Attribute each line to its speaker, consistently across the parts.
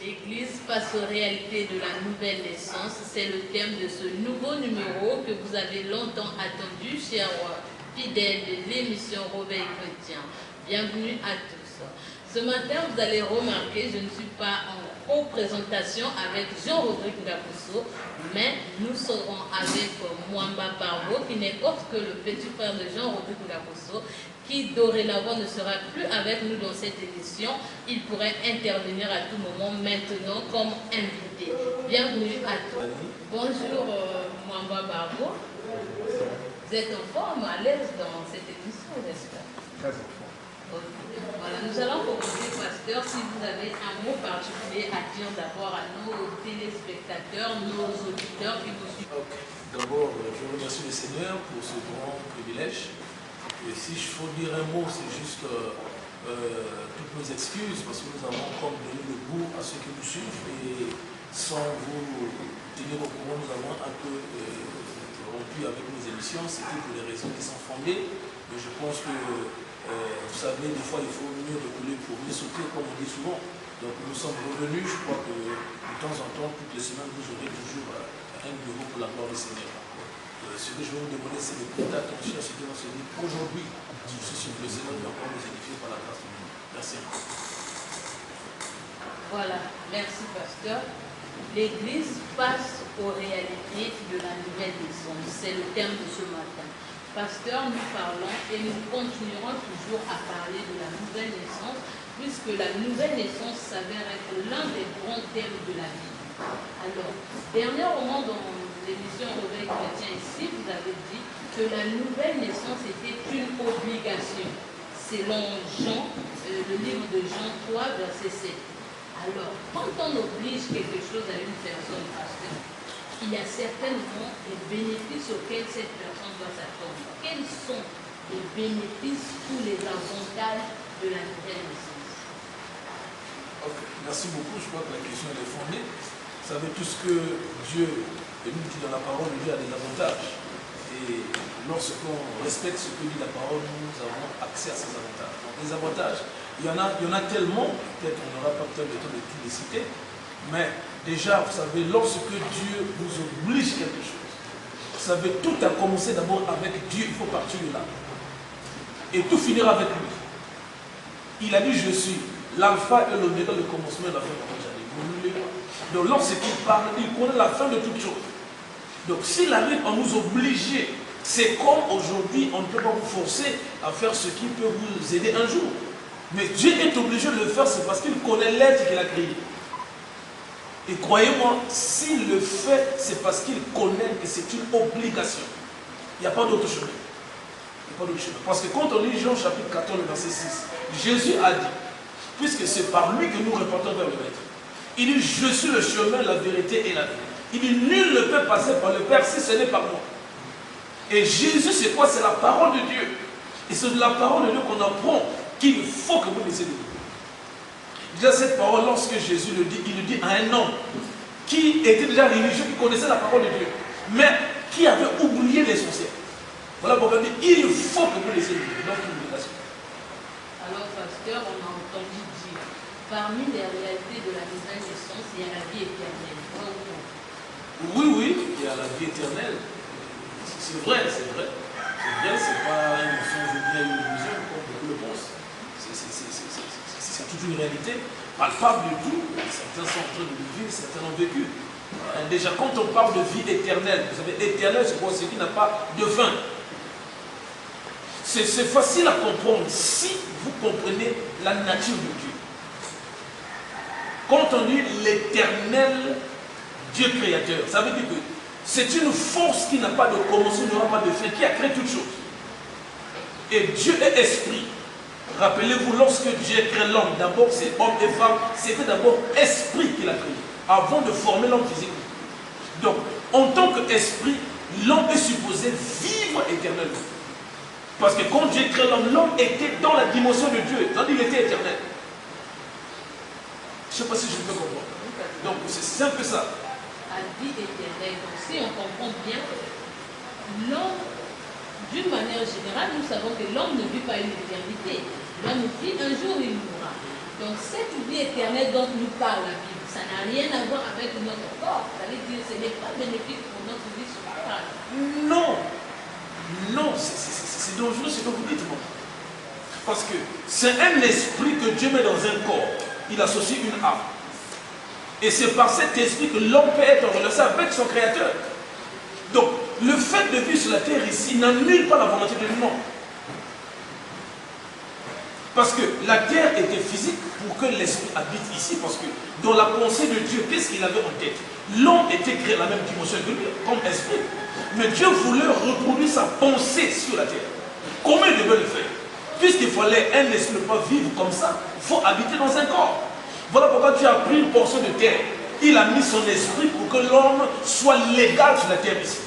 Speaker 1: L'Église face aux réalités de la nouvelle naissance, c'est le thème de ce nouveau numéro que vous avez longtemps attendu, chers fidèles de l'émission Réveil Chrétien. Bienvenue à tous. Ce matin, vous allez remarquer, je ne suis pas en co-présentation avec Jean-Rodrigue Ngapuso, mais nous serons avec Mwamba Parvo, qui n'est autre que le petit frère de Jean-Rodrigue Ngapuso, qui dorénavant ne sera plus avec nous dans cette édition. Il pourrait intervenir à tout moment maintenant comme invité. Bienvenue à tous. Bonjour Mwamba Parvo. Vous êtes en forme, à l'aise dans cette édition, j'espère?
Speaker 2: Très en forme.
Speaker 1: Okay. Voilà, nous allons commencer, pasteur, si vous avez un mot particulier à dire d'abord à nos téléspectateurs, nos auditeurs qui vous suivent.
Speaker 2: Okay. D'abord, je remercie le Seigneur pour ce grand privilège. Et si je faut dire un mot, c'est juste toutes nos excuses, parce que nous avons comme donné le goût à ceux qui nous suivent, et sans vous tenir au courant, nous avons un peu rompu avec nos émissions. C'était pour des raisons qui sont fondées, mais je pense que vous savez, des fois il faut mieux reculer pour mieux sauter, comme on dit souvent. Donc nous sommes revenus, je crois que de temps en temps, toutes les semaines, vous aurez toujours un numéro pour la gloire du Seigneur. Ce que je vais vous demander, c'est de prêter attention à ce qui va se dire aujourd'hui. Je suis sûr que le Seigneur va encore nous édifier par la grâce de Dieu. Merci.
Speaker 1: Voilà, merci pasteur. L'Église passe aux réalités de la nouvelle naissance. C'est le thème de ce matin. Pasteur, nous parlons et nous continuerons toujours à parler de la nouvelle naissance, puisque la nouvelle naissance s'avère être l'un des grands thèmes de la vie. Alors, dernièrement dans l'émission Réveil Chrétien ici, vous avez dit que la nouvelle naissance était une obligation, selon Jean, le livre de Jean 3, verset 7. Alors, quand on oblige quelque chose à une personne, pasteur, il y a certainement des bénéfices auxquels cette personne doit s'attendre. Quels sont les bénéfices ou les avantages de la nouvelle naissance?
Speaker 2: Okay. Merci beaucoup, je crois que la question est fondée. Vous savez, tout ce que Dieu nous dit dans la parole, Dieu a des avantages. Et lorsqu'on respecte ce que dit la parole, nous avons accès à ces avantages. Donc les avantages, il y en a tellement, peut-être on n'aura pas peut-être le temps de tous les citer, mais déjà, vous savez, lorsque Dieu vous oblige quelque chose, vous savez, tout a commencé d'abord avec Dieu, il faut partir de là. Et tout finira avec lui. Il a dit, je suis l'alpha et l'oméga, le commencement et la fin de la journée. Donc lorsqu'il parle, il connaît la fin de toutes choses. Donc s'il arrive à nous obliger, c'est comme aujourd'hui, on ne peut pas vous forcer à faire ce qui peut vous aider un jour. Mais Dieu est obligé de le faire, c'est parce qu'il connaît l'être qu'il a créé. Et croyez-moi, s'il le fait, c'est parce qu'il connaît que c'est une obligation. Il n'y a pas d'autre chemin. Il n'y a pas d'autre chemin. Parce que quand on lit Jean chapitre 14, verset 6, Jésus a dit, puisque c'est par lui que nous repartons vers le Maître, il dit, je suis le chemin, la vérité et la vie. Il dit, nul ne peut passer par le Père si ce n'est par moi. Et Jésus, c'est quoi? C'est la parole de Dieu. Et c'est de la parole de Dieu qu'on apprend qu'il faut que vous laissez de Dieu. Déjà, cette parole, lorsque Jésus le dit, il le dit à un homme qui était déjà religieux, qui connaissait la parole de Dieu, mais qui avait oublié l'essentiel. Voilà pourquoi il dit, il faut que vous laissez de Dieu. Donc, une obligation.
Speaker 1: Alors, pasteur, on a entendu dire, parmi les réalités de la nouvelle naissance, il y a la vie éternelle.
Speaker 2: Oui, il y a la vie éternelle. C'est vrai, c'est vrai. C'est vrai, c'est pas une mensonge ou bien une illusion, comme beaucoup le pensent. C'est toute une réalité palpable du tout. Certains sont en train de le vivre, certains l'ont vécu. Déjà, quand on parle de vie éternelle, vous savez, éternel, c'est quoi? Ce qui n'a pas de fin. C'est facile à comprendre si vous comprenez la nature de Dieu. Quand on dit l'éternel Dieu créateur, ça veut dire que c'est une force qui n'a pas de commencement, qui n'aura pas de fin, qui a créé toutes choses. Et Dieu est esprit. Rappelez-vous, lorsque Dieu a créé l'homme, d'abord c'est homme et femme, c'était d'abord esprit qu'il a créé, avant de former l'homme physique. Donc, en tant qu'esprit, l'homme est supposé vivre éternellement. Parce que quand Dieu crée l'homme était dans la dimension de Dieu, c'est-à-dire qu'il était éternel. Je ne sais pas si je peux comprendre. Donc, c'est un peu ça.
Speaker 1: À vie éternelle. Donc, si on comprend bien, l'homme, d'une manière générale, nous savons que l'homme ne vit pas une éternité. L'homme vit un jour, il mourra. Donc cette vie éternelle dont nous parle la Bible, ça n'a rien à voir avec notre corps. Ça veut dire que ce n'est pas bénéfique pour notre vie sur la terre.
Speaker 2: Non. Non, c'est dangereux ce que vous dites, moi. Parce que c'est un esprit que Dieu met dans un corps. Il associe une âme. Et c'est par cet esprit que l'homme peut être en relation avec son Créateur. Donc, le fait de vivre sur la terre ici n'annule pas la volonté de l'homme. Parce que la terre était physique pour que l'esprit habite ici. Parce que dans la pensée de Dieu, qu'est-ce qu'il avait en tête? L'homme était créé à la même dimension que lui, comme esprit. Mais Dieu voulait reproduire sa pensée sur la terre. Comment il devait le faire? Puisqu'il fallait un esprit ne pas vivre comme ça, il faut habiter dans un corps. Voilà pourquoi Dieu a pris une portion de terre. Il a mis son esprit pour que l'homme soit légal sur la terre ici.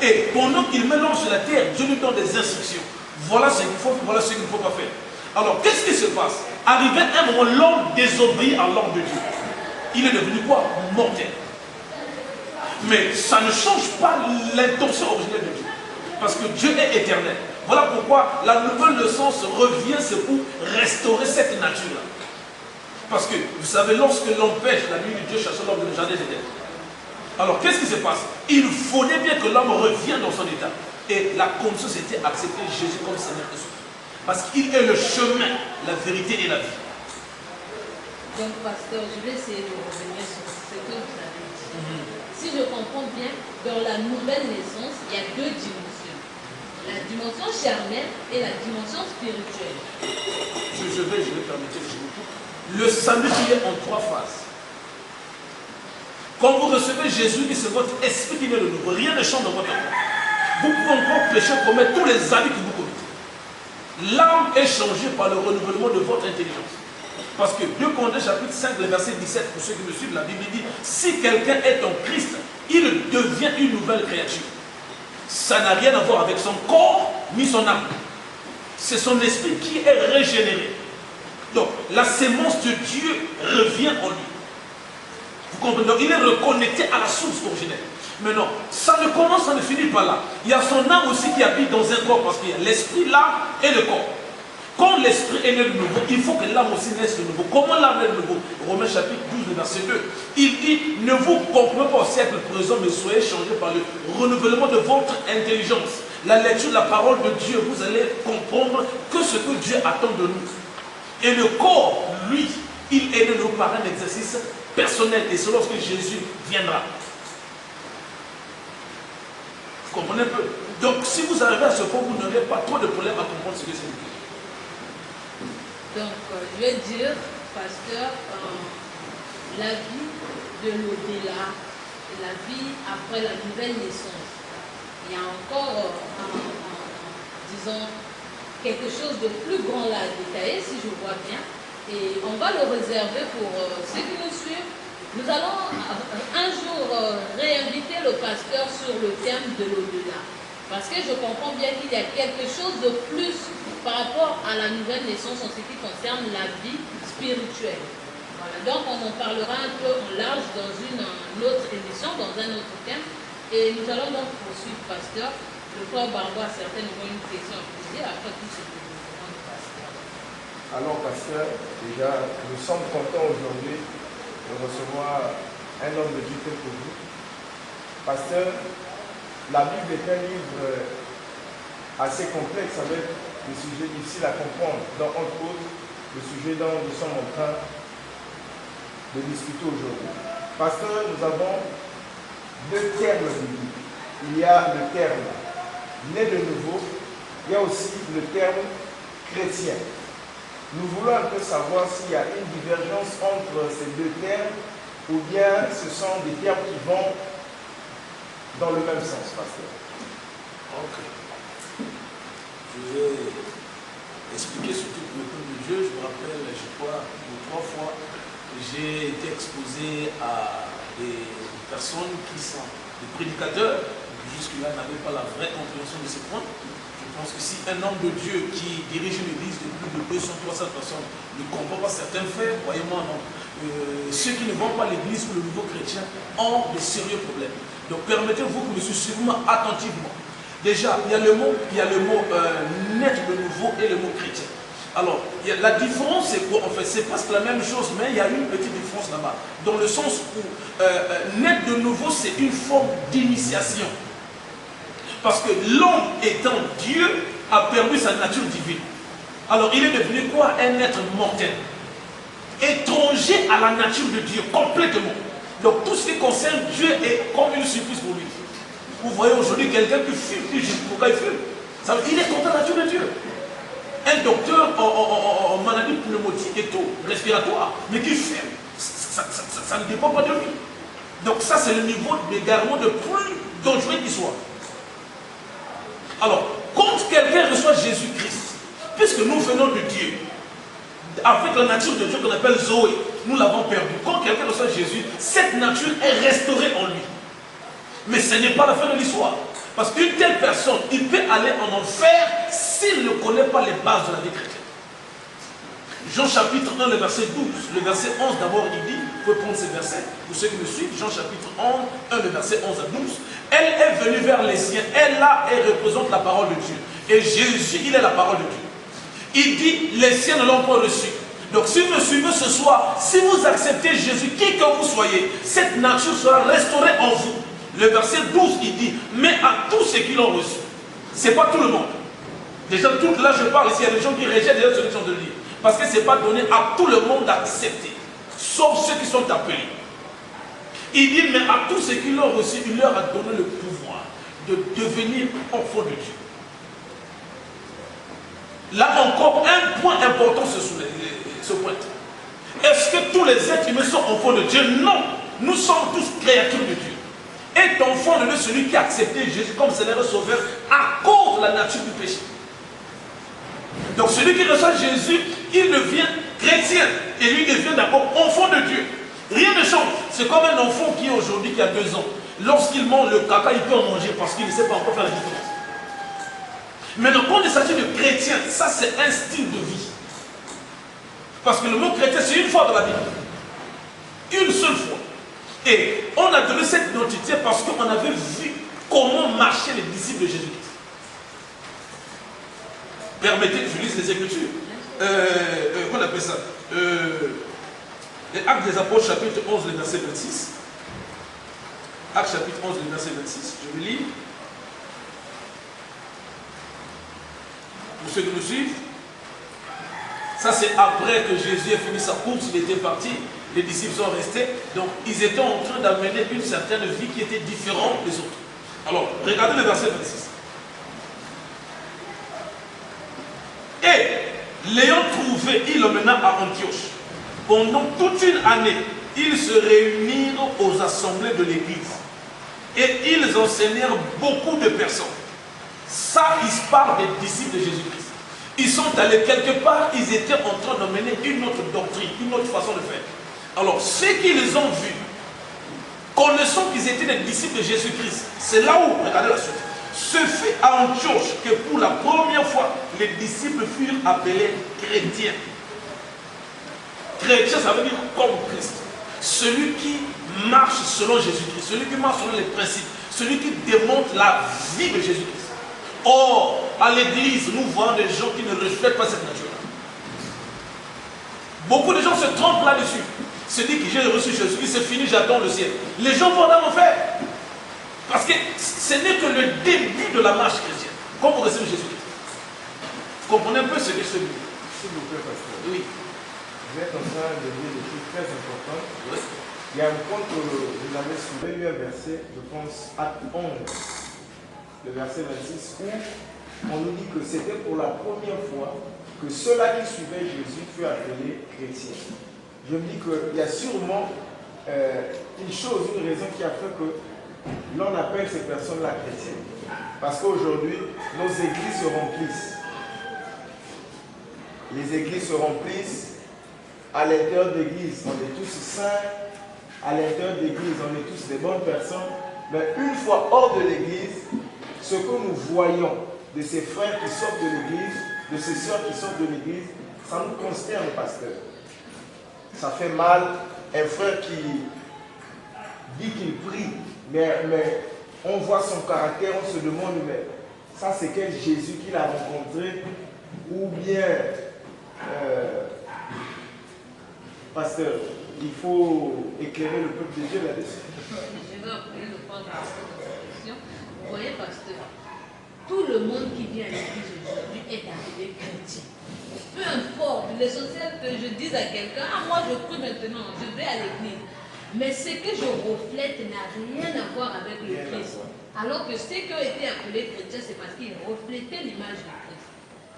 Speaker 2: Et pendant qu'il met l'homme sur la terre, Dieu lui donne des instructions. Voilà ce qu'il faut, voilà ce qu'il ne faut pas faire. Alors, qu'est-ce qui se passe? Arrivé à un moment, l'homme désobéit à l'ordre de Dieu. Il est devenu quoi? Mortel. Mais ça ne change pas l'intention originelle de Dieu. Parce que Dieu est éternel. Voilà pourquoi la nouvelle naissance revient, c'est pour restaurer cette nature-là. Parce que, vous savez, lorsque l'homme pêche, la nuit de Dieu chasse l'homme dans le jardin d'Éden. Alors, qu'est-ce qui se passe? Il fallait bien que l'homme revienne dans son état. Et la condition, c'était accepter Jésus comme Seigneur et Sauveur. Parce qu'il est le chemin, la vérité et la vie.
Speaker 1: Donc, pasteur, je vais essayer de revenir sur ce que vous avez dit. Si je comprends bien, dans la nouvelle naissance, il y a deux dimensions. La dimension charnelle et la dimension spirituelle.
Speaker 2: Je vais permettre que je vous coupe. Le salut qui est en trois phases. Quand vous recevez Jésus, c'est votre esprit qui est de nouveau. Rien ne change dans votre corps. Vous pouvez encore pécher, commettre tous les habits que vous commettez. L'âme est changée par le renouvellement de votre intelligence. Parce que 2 Corinthiens chapitre 5, le verset 17, pour ceux qui me suivent, la Bible dit, si quelqu'un est en Christ, il devient une nouvelle créature. Ça n'a rien à voir avec son corps ni son âme. C'est son esprit qui est régénéré. Donc, la sémence de Dieu revient en lui. Vous comprenez? Donc, il est reconnecté à la source originelle. Mais non, ça ne commence, ça ne finit pas là. Il y a son âme aussi qui habite dans un corps, parce qu'il y a l'esprit là et le corps. Quand l'esprit est né de nouveau, il faut que l'âme aussi naisse de nouveau. Comment l'âme est de nouveau? Romains chapitre 12, verset 2. Il dit, ne vous conformez pas au siècle présent, mais soyez changés par le renouvellement de votre intelligence. La lecture de la parole de Dieu, vous allez comprendre que ce que Dieu attend de nous. Et le corps, lui, il est né de nous par un exercice personnel. Et c'est lorsque Jésus viendra. Vous comprenez un peu? Donc, si vous arrivez à ce point, vous n'aurez pas trop de problème à comprendre ce que c'est.
Speaker 1: Donc, je vais dire, pasteur, la vie de l'au-delà, la vie après la nouvelle naissance, il y a encore, disons, quelque chose de plus grand là à détailler, si je vois bien, et on va le réserver pour ceux qui nous suivent. Nous allons un jour réinviter le pasteur sur le thème de l'au-delà, parce que je comprends bien qu'il y a quelque chose de plus par rapport à la nouvelle naissance en ce qui concerne la vie spirituelle. Voilà, donc on en parlera un peu en large dans une autre émission, dans un autre thème. Et nous allons donc poursuivre, pasteur. Le frère Barbo a certainement une question à poser après tout ce que nous demande, pasteur.
Speaker 3: Alors, pasteur, déjà, nous sommes contents aujourd'hui de recevoir un homme de Dieu tel que vous. Pasteur, la Bible est un livre assez complexe avec des sujets difficiles à comprendre, dans entre autres le sujet dont nous sommes en train de discuter aujourd'hui. Pasteur, nous avons deux termes bibliques. Il y a le terme né de nouveau, il y a aussi le terme chrétien. Nous voulons un peu savoir s'il y a une divergence entre ces deux termes ou bien ce sont des termes qui vont dans le même sens, pasteur.
Speaker 2: Ok. Je vais expliquer surtout pour le peuple de Dieu. Je me rappelle, je crois, 3 fois, j'ai été exposé à des personnes qui sont des prédicateurs, qui jusque-là n'avaient pas la vraie compréhension de ces points. Je pense que si un homme de Dieu qui dirige une église de plus de 200-300 personnes ne comprend pas certains faits, croyez-moi, non. Ceux qui ne vont pas à l'église ou le nouveau chrétien ont de sérieux problèmes. Donc permettez-vous que je suis suivant attentivement. Déjà, il y a le mot naître de nouveau et le mot chrétien. Alors, la différence, c'est quoi? En fait, c'est presque la même chose, mais il y a une petite différence là-bas. Dans le sens où naître de nouveau, c'est une forme d'initiation. Parce que l'homme étant Dieu, a perdu sa nature divine. Alors, il est devenu quoi? Un être mortel. Étranger à la nature de Dieu, complètement. Donc, tout ce qui concerne Dieu est comme une surprise pour lui. Vous voyez aujourd'hui quelqu'un qui fume, pourquoi il fume? Il est contre la nature de Dieu. Un docteur en maladie pneumotique et tout, respiratoire, mais qui fume, ça ne dépend pas de lui. Donc ça, c'est le niveau d'égarement de plus dangereux qu'il soit. Alors, quand quelqu'un reçoit Jésus-Christ, puisque nous venons de Dieu, avec la nature de Dieu qu'on appelle Zoé, nous l'avons perdu. Quand quelqu'un reçoit Jésus, cette nature est restaurée en lui. Mais ce n'est pas la fin de l'histoire. Parce qu'une telle personne, il peut aller en enfer s'il ne connaît pas les bases de la vie chrétienne. Jean chapitre 1, le verset 12. Le verset 11 d'abord, il dit, vous pouvez prendre ces versets, pour ceux qui me suivent, Jean chapitre 1, le verset 11 à 12. Elle est venue vers les siens, elle là, elle représente la parole de Dieu. Et Jésus, il est la parole de Dieu. Il dit, les siens ne l'ont pas reçu. Donc si vous me suivez ce soir, si vous acceptez Jésus, qui que vous soyez, cette nature sera restaurée en vous. Le verset 12, il dit, mais à tous ceux qui l'ont reçu. Ce n'est pas tout le monde. Déjà, là je parle ici, il y a des gens qui rejettent déjà ce qui sont de lire. Parce que ce n'est pas donné à tout le monde d'accepter. Sauf ceux qui sont appelés. Il dit, mais à tous ceux qui l'ont reçu, il leur a donné le pouvoir de devenir enfants de Dieu. Là encore, un point important se pointe. Est-ce que tous les êtres humains sont enfants de Dieu? Non. Nous sommes tous créatures de Dieu. Est enfant de Dieu celui qui a accepté Jésus comme Seigneur et Sauveur à cause de la nature du péché. Donc celui qui reçoit Jésus, il devient chrétien. Et lui devient d'abord enfant de Dieu. Rien ne change. C'est comme un enfant qui est aujourd'hui, qui a 2 ans. Lorsqu'il mange le caca, il peut en manger parce qu'il ne sait pas encore faire la différence. Maintenant, quand il s'agit de chrétien, ça c'est un style de vie. Parce que le mot chrétien, c'est une fois dans la vie. Une seule fois. Et on a donné cette identité parce qu'on avait vu comment marchaient les disciples de Jésus-Christ. Permettez que je lise les Écritures. Qu'on appelle ça les Actes des Apôtres, chapitre 11, le verset 26. Actes chapitre 11, le verset 26. Je vais lire. Pour ceux qui nous suivent, ça c'est après que Jésus a fini sa course, il était parti, les disciples sont restés, donc ils étaient en train d'amener une certaine vie qui était différente des autres. Alors, regardez le verset 26. Et l'ayant trouvé, il l'emmena à Antioche. Pendant toute une année, ils se réunirent aux assemblées de l'église. Et ils enseignèrent beaucoup de personnes. Ça, ils parlent des disciples de Jésus-Christ. Ils sont allés quelque part, ils étaient en train d'emmener une autre doctrine, une autre façon de faire. Alors, ceux qui les ont vus, connaissant qu'ils étaient des disciples de Jésus-Christ, c'est là où, regardez la suite, ce fut à Antioche que pour la première fois, les disciples furent appelés chrétiens. Chrétien, ça veut dire comme Christ. Celui qui marche selon Jésus-Christ, celui qui marche selon les principes, celui qui démontre la vie de Jésus-Christ. Or, à l'église, nous voyons des gens qui ne respectent pas cette nature-là. Beaucoup de gens se trompent là-dessus. Se disent que j'ai reçu Jésus-Christ, c'est fini, j'attends le ciel. Les gens vont dans l'enfer. Parce que ce n'est que le début de la marche chrétienne. Quand vous recevez Jésus-Christ. Vous comprenez un peu ce que je dis?
Speaker 3: S'il vous plaît, pasteur.
Speaker 2: Oui.
Speaker 3: Vous êtes en train de dire des choses très importantes.
Speaker 2: Oui.
Speaker 3: Il y a un point que vous avez soulevé, un verset, je pense, Acte 11, le verset 26, où on nous dit que c'était pour la première fois que ceux-là qui suivaient Jésus furent appelés chrétiens. Je me dis qu'il y a sûrement une chose, une raison qui a fait que l'on appelle ces personnes-là chrétiennes. Parce qu'aujourd'hui, nos églises se remplissent. Les églises se remplissent. À l'intérieur de l'église, on est tous saints. À l'intérieur de l'église, on est tous des bonnes personnes. Mais une fois hors de l'église, ce que nous voyons de ces frères qui sortent de l'église, de ces sœurs qui sortent de l'église, ça nous consterne, pasteur. Ça fait mal. Un frère qui dit qu'il prie, mais on voit son caractère, on se demande, mais ça c'est quel Jésus qu'il a rencontré, ou bien Pasteur, il faut éclairer le peuple de Dieu là-dessus.
Speaker 1: Je vais appeler le point de votre question. Vous voyez, pasteur, tout le monde qui vient à l'église aujourd'hui est appelé chrétien. Peu importe, l'essentiel que je dise à quelqu'un, ah moi je prie maintenant, je vais à l'église. Mais ce que je reflète n'a rien à voir avec le Christ. Alors que ceux qui ont été appelés chrétiens, c'est parce qu'ils reflétaient l'image du Christ.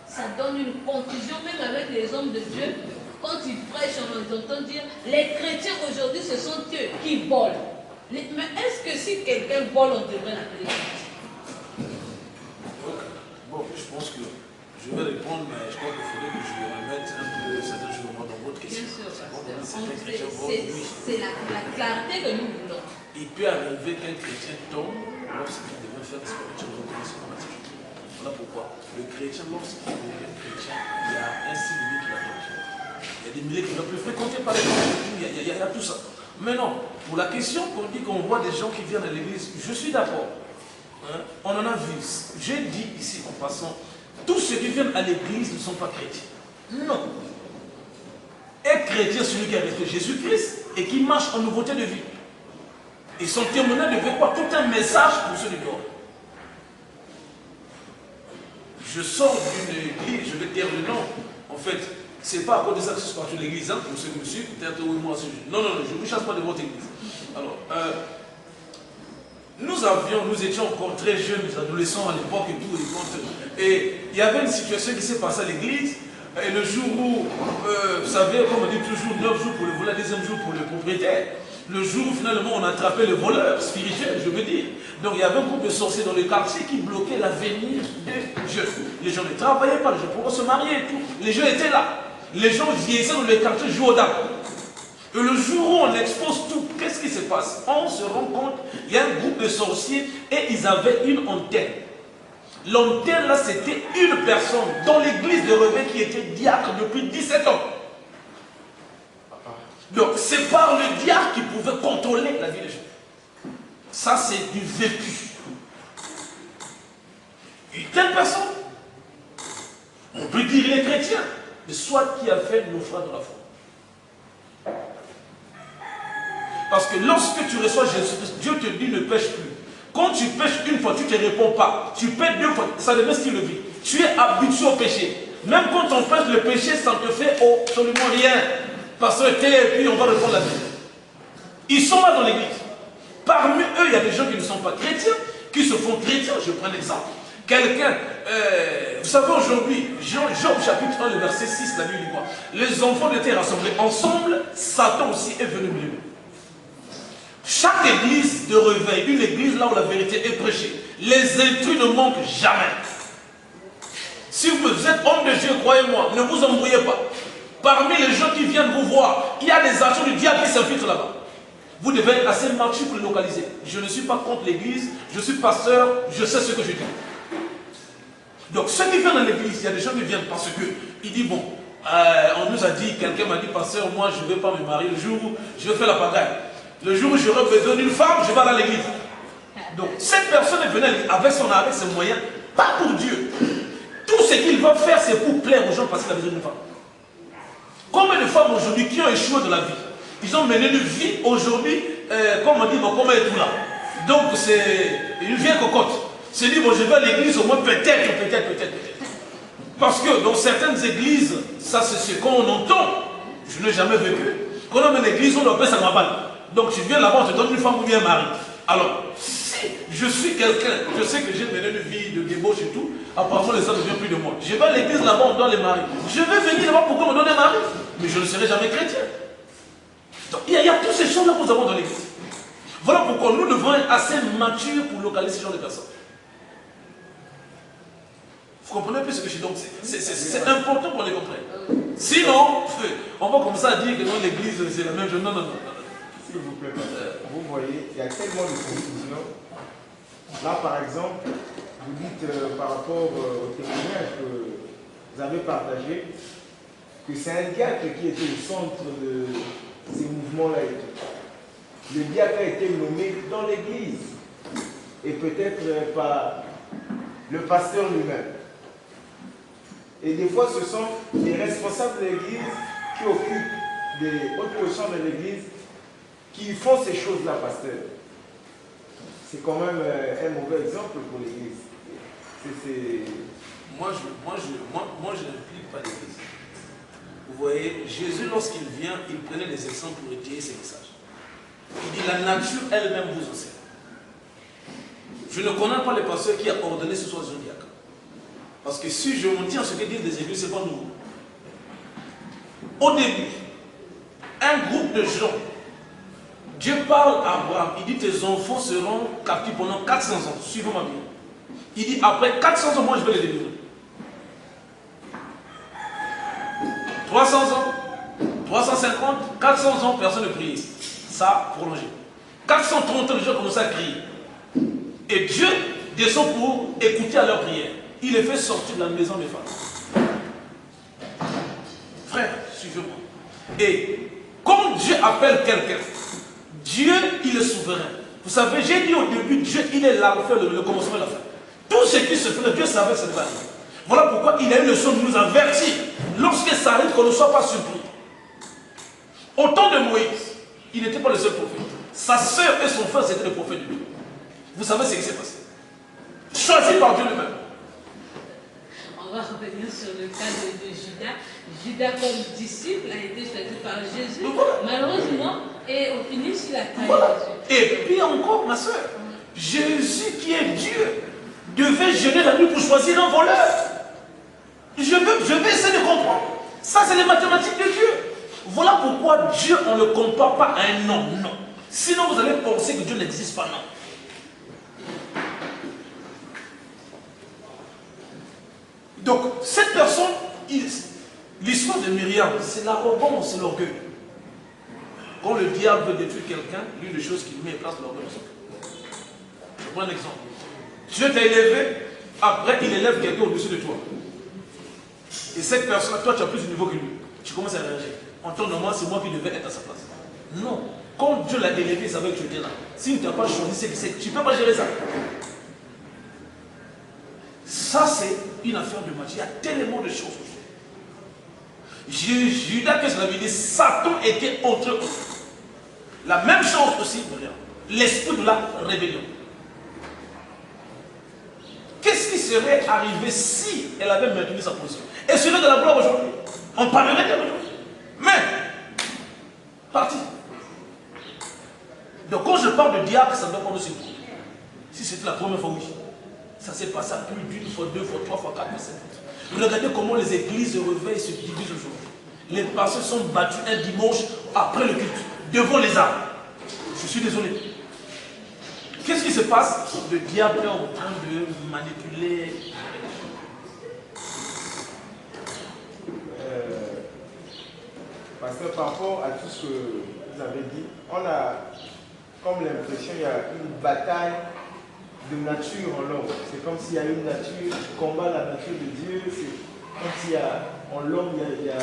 Speaker 1: Ça donne une confusion même avec les hommes de Dieu. Quand ils prêchent, on les entend dire, les chrétiens aujourd'hui, ce sont eux qui volent. Mais est-ce que si quelqu'un vole, on devrait l'appeler chrétien?
Speaker 2: Bon, je pense que je vais répondre, mais je crois qu'il faudrait que je remette un peu certains éléments dans votre question.
Speaker 1: Bien sûr,
Speaker 2: C'est
Speaker 1: la clarté que nous voulons.
Speaker 2: Il peut arriver qu'un chrétien tombe lorsqu'il devait faire des spirituels automatiquement. Voilà pourquoi le chrétien, lorsqu'il devient chrétien, il y a un signe qui l'attend. Il y a des milliers qui ne veulent plus fréquenter par exemple. Il y a tout ça. Mais non, pour la question qu'on dit qu'on voit des gens qui viennent à l'église, je suis d'accord. Hein? On en a vu. J'ai dit ici en passant, tous ceux qui viennent à l'église ne sont pas chrétiens. Non. Être chrétien, celui qui a resté Jésus-Christ et qui marche en nouveauté de vie. Et son témoignage devait quoi? Tout un message pour ceux du dehors. Je sors d'une église, je vais dire le nom. En fait, c'est pas à cause de ça que je suis parti de l'église, hein, pour ceux qui me suivent, peut-être oui, moi aussi. Non, je ne vous chasse pas de votre église. Alors, nous étions encore très jeunes, adolescents à l'époque et tout, et il y avait une situation qui s'est passée à l'église, et le jour où, vous savez, comme on dit toujours, 9 jours pour le voleur, 10e jour pour le propriétaire, le jour où finalement on attrapait le voleur spirituel, je veux dire. Donc il y avait un groupe de sorciers dans le quartier qui bloquait l'avenir des jeunes. Les gens ne travaillaient pas, les gens pouvaient se marier et tout. Les gens étaient là. Les gens vieillissaient dans le quartier, jouaient aux dames. Et le jour où on expose tout, qu'est-ce qui se passe? On se rend compte, il y a un groupe de sorciers et ils avaient une antenne. L'antenne là, c'était une personne dans l'église de Réveil qui était diacre depuis 17 ans. Donc c'est par le diacre qui pouvait contrôler la vie des gens. Ça c'est du vécu. Une telle personne, on peut dire il est chrétien, mais soit qui a fait naufrage dans la foi. Parce que lorsque tu reçois Jésus-Christ, Dieu te dit ne pêche plus. Quand tu pêches une fois, tu ne te réponds pas. Tu pêches 2 fois, ça devient style de vie. Tu es habitué au péché. Même quand on pêche le péché, ça ne te fait absolument rien. Parce que et puis on va répondre la vie. Ils sont là dans l'église. Parmi eux, il y a des gens qui ne sont pas chrétiens, qui se font chrétiens. Je prends l'exemple. Quelqu'un, vous savez aujourd'hui, Job chapitre 1, le verset 6, la Bible dit quoi? Les enfants étaient rassemblés ensemble, Satan aussi est venu milieu. Chaque église de réveil, une église là où la vérité est prêchée, les intrus ne manquent jamais. Si vous êtes homme de Dieu, croyez-moi, ne vous embrouillez pas. Parmi les gens qui viennent vous voir, il y a des actions du diable qui s'infiltrent là-bas. Vous devez être assez mature pour le localiser. Je ne suis pas contre l'église, je suis pasteur, je sais ce que je dis. Donc ceux qui viennent à l'église, il y a des gens qui viennent parce que il dit bon, on nous a dit, quelqu'un m'a dit pasteur, moi je ne vais pas me marier le jour où je vais faire la pagaille. Le jour où j'aurai besoin d'une femme, je vais aller à l'église. Donc cette personne est venue à l'église avec son avec ses moyens, pas pour Dieu. Tout ce qu'il va faire, c'est pour plaire aux gens parce qu'il a besoin d'une femme. Combien de femmes aujourd'hui qui ont échoué dans la vie? Ils ont mené une vie aujourd'hui, comme on dit, bon, comment est tout là? Donc c'est une vieille cocotte. C'est dit, bon, je vais à l'église au moins peut-être. Parce que dans certaines églises, ça c'est ce qu'on entend. Je n'ai jamais vécu. Quand on est dans l'église, on doit payer sa balle. Donc tu viens là-bas, on te donne une femme ou bien un mari. Alors, si je suis quelqu'un, je sais que j'ai mené une vie de débauche et tout, apparemment les hommes ne viennent plus de moi. Je vais à l'église là-bas, on doit les marier. Je vais venir là-bas pour qu'on me donne un mari. Mais je ne serai jamais chrétien. Donc il y a toutes ces choses-là que nous avons dans l'église. Voilà pourquoi nous devons être assez matures pour localiser ce genre de personnes. Vous comprenez un peu ce que je dis? Donc c'est important qu'on les comprenne. Sinon, on va comme ça dire que dans l'église c'est la même chose. Non.
Speaker 3: S'il vous plaît, vous voyez, il y a tellement de confusion. Là, par exemple, vous dites par rapport au témoignage que vous avez partagé, que c'est un diacre qui était au centre de ces mouvements-là et tout. Le diacre a été nommé dans l'église et peut-être par le pasteur lui-même. Et des fois, ce sont les responsables de l'église qui occupent des hautes positions de l'église qui font ces choses-là, pasteur. C'est quand même un mauvais exemple pour l'église.
Speaker 2: Moi, je n'implique pas l'église. Vous voyez, Jésus, lorsqu'il vient, il prenait des exemples pour étayer ses messages. Il dit, la nature elle-même vous enseigne. Je ne connais pas le pasteur qui a ordonné ce soit un diacre. Parce que si je me tiens à ce que disent les églises, ce n'est pas nouveau. Au début, un groupe de gens, Dieu parle à Abraham, il dit tes enfants seront captifs pendant 400 ans, suivez-moi bien. Il dit après 400 ans, moi je vais les délivrer. 300 ans, 350, 400 ans, personne ne prie. Ça a prolongé. 430 ans, les gens commencent à crier. Et Dieu descend pour écouter à leur prière. Il les fait sortir de la maison des femmes. Frère, suivez-moi. Et comme Dieu appelle quelqu'un, Dieu, il est souverain. Vous savez, j'ai dit au début, Dieu, il est là, le commencement et la fin. Tout ce qui se fait, Dieu savait que ça ne va pas arriver. Voilà pourquoi il a eu le soin de nous avertir. Lorsque ça arrive, qu'on ne soit pas surpris. Au temps de Moïse, il n'était pas le seul prophète. Sa sœur et son frère, c'était le prophète de Dieu. Vous savez ce qui s'est passé. Choisi par Dieu lui-même.
Speaker 1: On va revenir sur le cas de Judas. Judas, comme disciple, a été choisi par Jésus. Malheureusement, et on finit sur la taille.
Speaker 2: Voilà. Et puis encore, ma soeur, Jésus qui est Dieu devait jeûner la nuit pour choisir un voleur. Je vais essayer de comprendre. Ça, c'est les mathématiques de Dieu. Voilà pourquoi Dieu, on ne le compare pas à un homme, non. Sinon, vous allez penser que Dieu n'existe pas, non. Donc, cette personne, l'histoire de Myriam, c'est l'arrogance, c'est l'orgueil. Quand le diable veut détruire quelqu'un, l'une des choses qu'il met en place, c'est l'orgueil. Je prends un exemple. Dieu t'a élevé, après il élève quelqu'un au-dessus de toi. Et cette personne, toi tu as plus de niveau que lui. Tu commences à réagir. En temps normal, c'est moi qui devais être à sa place. Non. Quand Dieu l'a élevé, il savait que tu étais là. S'il ne t'a pas choisi, c'est que tu ne peux pas gérer ça. Ça, c'est une affaire de magie. Il y a tellement de choses. Judas, qu'est-ce qu'il avait dit? Satan était entre eux. La même chose aussi, l'esprit de la rébellion. Qu'est-ce qui serait arrivé si elle avait maintenu sa position? Elle serait de la gloire aujourd'hui. On parlerait d'elle aujourd'hui. Mais, parti. Donc quand je parle de diable, ça me doit prendre aussi. Si c'était la première fois, oui. Ça s'est passé plus d'une fois, deux fois, trois fois, quatre fois, cinq fois. Regardez comment les églises se réveillent et se divisent aujourd'hui. Les pasteurs sont battus un dimanche après le culte, devant les arbres. Je suis désolé. Qu'est-ce qui se passe? Le diable est en train de manipuler.
Speaker 3: Pasteur, par rapport à tout ce que vous avez dit, on a comme l'impression qu'il y a une bataille de nature en l'homme. C'est comme s'il y a une nature qui combat la nature de Dieu. C'est comme s'il y a en l'homme, il y a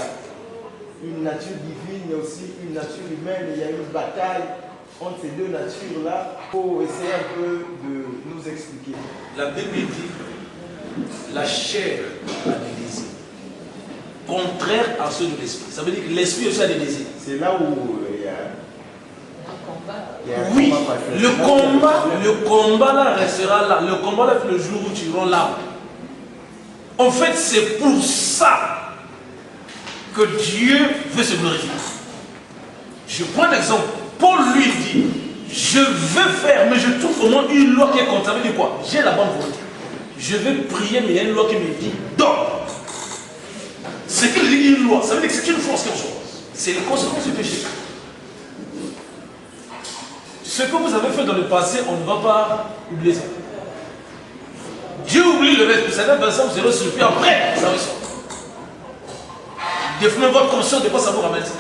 Speaker 3: une nature divine, il y a aussi une nature humaine, et il y a une bataille entre ces deux natures-là. Il faut essayer un peu de nous expliquer.
Speaker 2: La Bible dit la chair a des désirs contraires à ceux de l'esprit. Ça veut dire que l'esprit aussi a des désirs.
Speaker 3: C'est là où il y a
Speaker 2: oui, le combat là restera là. Le combat là, le jour où tu iras là. En fait, c'est pour ça que Dieu veut se glorifier. Je prends un exemple. Paul lui dit, je veux faire, mais je trouve au moins une loi qui est contre. Ça veut dire quoi? J'ai la bonne volonté. Je vais prier, mais il y a une loi qui me dit, dors. Ce qu'il dit une loi, ça veut dire que c'est une force quelque chose. C'est les conséquences du péché. Ce que vous avez fait dans le passé, on ne va pas oublier ça. Dieu oublie le reste. Vous savez, par exemple, vous serez surpris après, ça ressort. Défendez votre conscience de quoi ça vous ramène ça.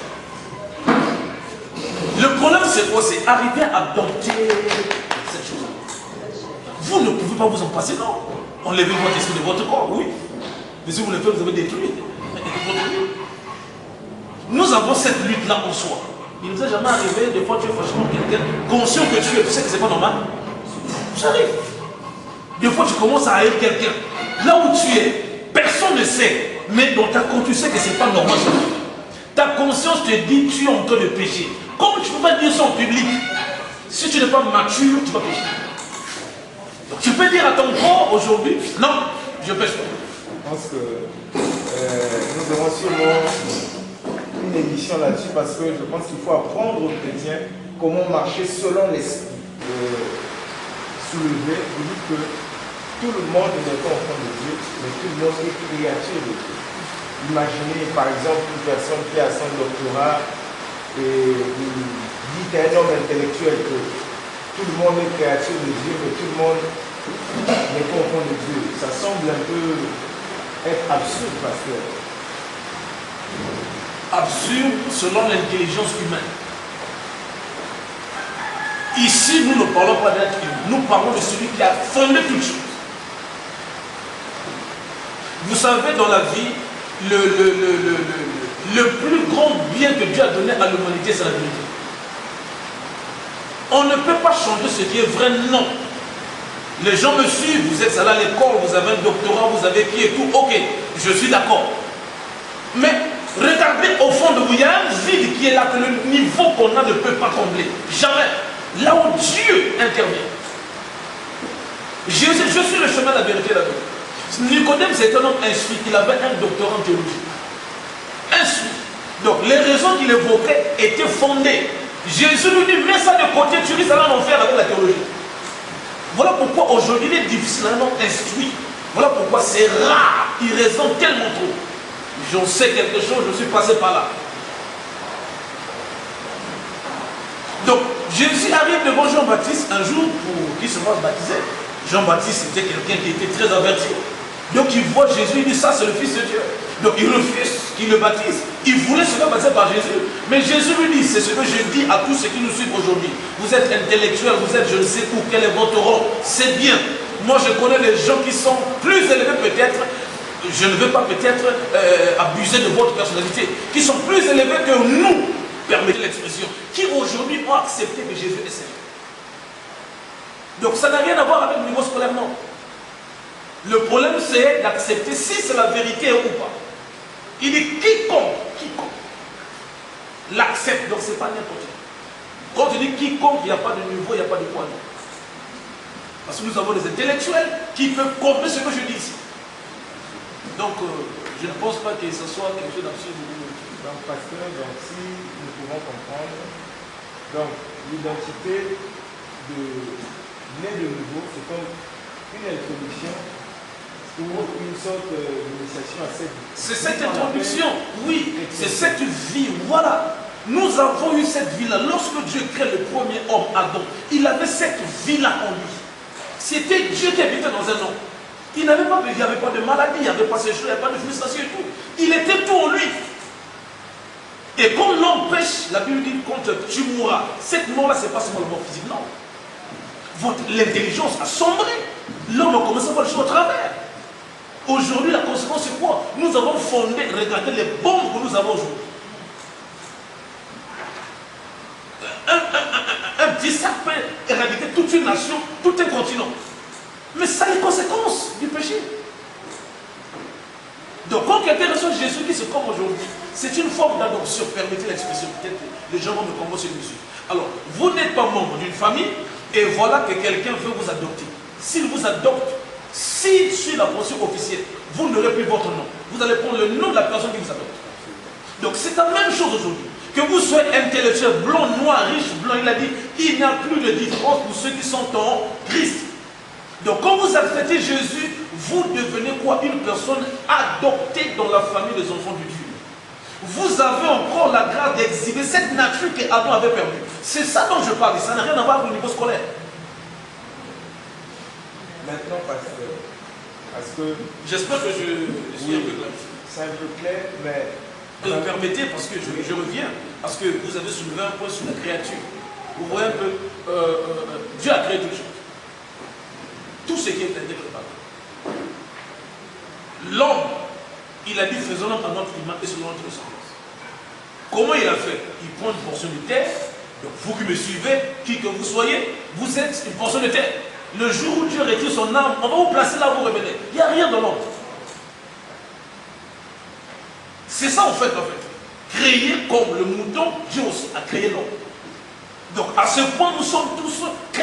Speaker 2: Le problème, c'est quoi? C'est arriver à adopter cette chose. Vous ne pouvez pas vous en passer, non. Enlevez votre esprit de votre corps, oui. Mais si vous le faites, vous avez détruit votre vie. Nous avons cette lutte-là en soi. Il ne nous est jamais arrivé, des fois tu es fâché contre quelqu'un, conscient que tu es, tu sais que c'est pas normal. J'arrive. Des fois tu commences à haïr quelqu'un. Là où tu es, personne ne sait. mais dans ta conscience, tu sais que ce n'est pas normal. Ta conscience te dit tu es en train de pécher. Comme tu ne peux pas dire ça en public, si tu n'es pas mature, tu vas pécher. Donc tu peux dire à ton corps aujourd'hui, non, je ne pêche pas.
Speaker 3: Je pense que nous avons sûrement une émission là-dessus parce que je pense qu'il faut apprendre aux chrétiens comment marcher selon l'esprit. Soulever, vous dites que tout le monde n'est pas enfant de Dieu, mais tout le monde est créature de Dieu. Imaginez par exemple une personne qui a son doctorat et vous dites à un homme intellectuel que tout le monde est créature de Dieu, mais tout le monde n'est pas enfant de Dieu. Ça semble un peu être absurde, pasteur.
Speaker 2: Absurde selon l'intelligence humaine. Ici, nous ne parlons pas d'être humain, nous parlons de celui qui a fondé toutes choses. Vous savez, dans la vie, le plus grand bien que Dieu a donné à l'humanité, c'est la vérité. On ne peut pas changer ce qui est vrai, non. Les gens me suivent, vous êtes allé à l'école, vous avez un doctorat, vous avez qui et tout, ok, je suis d'accord. Mais regardez au fond de vous, il y a un vide qui est là, que le niveau qu'on a ne peut pas combler. Jamais. Là où Dieu intervient. Je suis le chemin de la vérité et la vie. Nicodème, c'est un homme instruit, il avait un doctorat en théologie. Instruit. Donc les raisons qu'il évoquait étaient fondées. Jésus lui dit, mets ça de côté, tu risques d'aller en enfer avec la théologie. Voilà pourquoi aujourd'hui il est difficile un homme instruit. Voilà pourquoi c'est rare, il raisonne tellement trop. J'en sais quelque chose, je suis passé par là. Donc Jésus arrive devant Jean-Baptiste un jour pour qu'il se fasse baptiser. Jean-Baptiste était quelqu'un qui était très averti. Donc il voit Jésus, il dit ça c'est le Fils de Dieu. Donc il refuse qu'il le baptise. Il voulait se faire baptiser par Jésus. Mais Jésus lui dit, c'est ce que je dis à tous ceux qui nous suivent aujourd'hui. Vous êtes intellectuels, vous êtes je ne sais où, quel est votre rôle. C'est bien. Moi je connais les gens qui sont plus élevés peut-être. Je ne veux pas peut-être abuser de votre personnalité. Qui sont plus élevés que nous, permettez l'expression. Qui aujourd'hui ont accepté que Jésus est Seigneur. Donc ça n'a rien à voir avec le niveau scolaire, non. Le problème c'est d'accepter si c'est la vérité ou pas. Il dit quiconque l'accepte, donc c'est pas n'importe qui. Quand tu dis quiconque, il n'y a pas de niveau, il n'y a pas de poids. Parce que nous avons des intellectuels qui peuvent comprendre ce que je dis ici. Donc je ne pense pas que ce soit quelque chose d'absurde.
Speaker 3: Donc pasteur, donc si nous pouvons comprendre, donc l'identité de né de nouveau, c'est comme une introduction ou une sorte d'initiation à cette vie.
Speaker 2: C'est cette introduction, oui, c'est cette vie, voilà. Nous avons eu cette vie-là. Lorsque Dieu crée le premier homme, Adam, il avait cette vie-là en lui. C'était Dieu qui habitait dans un homme. Il n'y avait pas de maladie, il n'y avait pas de sécheresse, il n'y avait pas de frustration et tout. Il était tout en lui. Et comme l'homme pêche, la Bible dit quand tu mourras, cette mort-là, ce n'est pas seulement la mort physique, non. L'intelligence a sombré. L'homme a commencé à voir les choses au travers. Aujourd'hui, la conséquence, c'est quoi? Nous avons fondé, regardez les bombes que nous avons aujourd'hui. Un petit sac peut éradiquer toute une nation, tout un continent. Mais ça a les conséquences du péché. Donc quand quelqu'un reçoit Jésus qui se comme aujourd'hui, c'est une forme d'adoption, permettez l'expression, peut-être les gens vont me comprendre ce monsieur. Alors, vous n'êtes pas membre d'une famille, et voilà que quelqu'un veut vous adopter. S'il vous adopte, s'il suit la procédure officielle, vous n'aurez plus votre nom. Vous allez prendre le nom de la personne qui vous adopte. Donc c'est la même chose aujourd'hui. Que vous soyez intellectuel, blond, noir, riche, blanc, il a dit, il n'y a plus de différence pour ceux qui sont en Christ. Donc quand vous acceptez Jésus, vous devenez quoi? Une personne adoptée dans la famille des enfants du Dieu. Vous avez encore la grâce d'exhiber cette nature que Adam avait perdue. C'est ça dont je parle, ça n'a rien à voir avec le niveau scolaire.
Speaker 3: Maintenant, pasteur, parce que...
Speaker 2: J'espère que je suis un peu clair.
Speaker 3: C'est un peu clair, mais...
Speaker 2: Vous me permettez, parce que je reviens, parce que vous avez soulevé un point sur la créature. Vous voyez un peu, Dieu a créé toutes choses. Tout ce qui est intègre par Dieu. L'homme, il a dit faisons l'homme à notre image et selon notre ressemblance. Comment il a fait? Il prend une portion de terre, donc vous qui me suivez, qui que vous soyez, vous êtes une portion de terre. Le jour où Dieu retire son âme, on va vous placer là où vous revenez. Il n'y a rien dans l'homme. C'est ça en fait. Créer comme le mouton, Dieu aussi a créé l'homme. Donc à ce point, nous sommes tous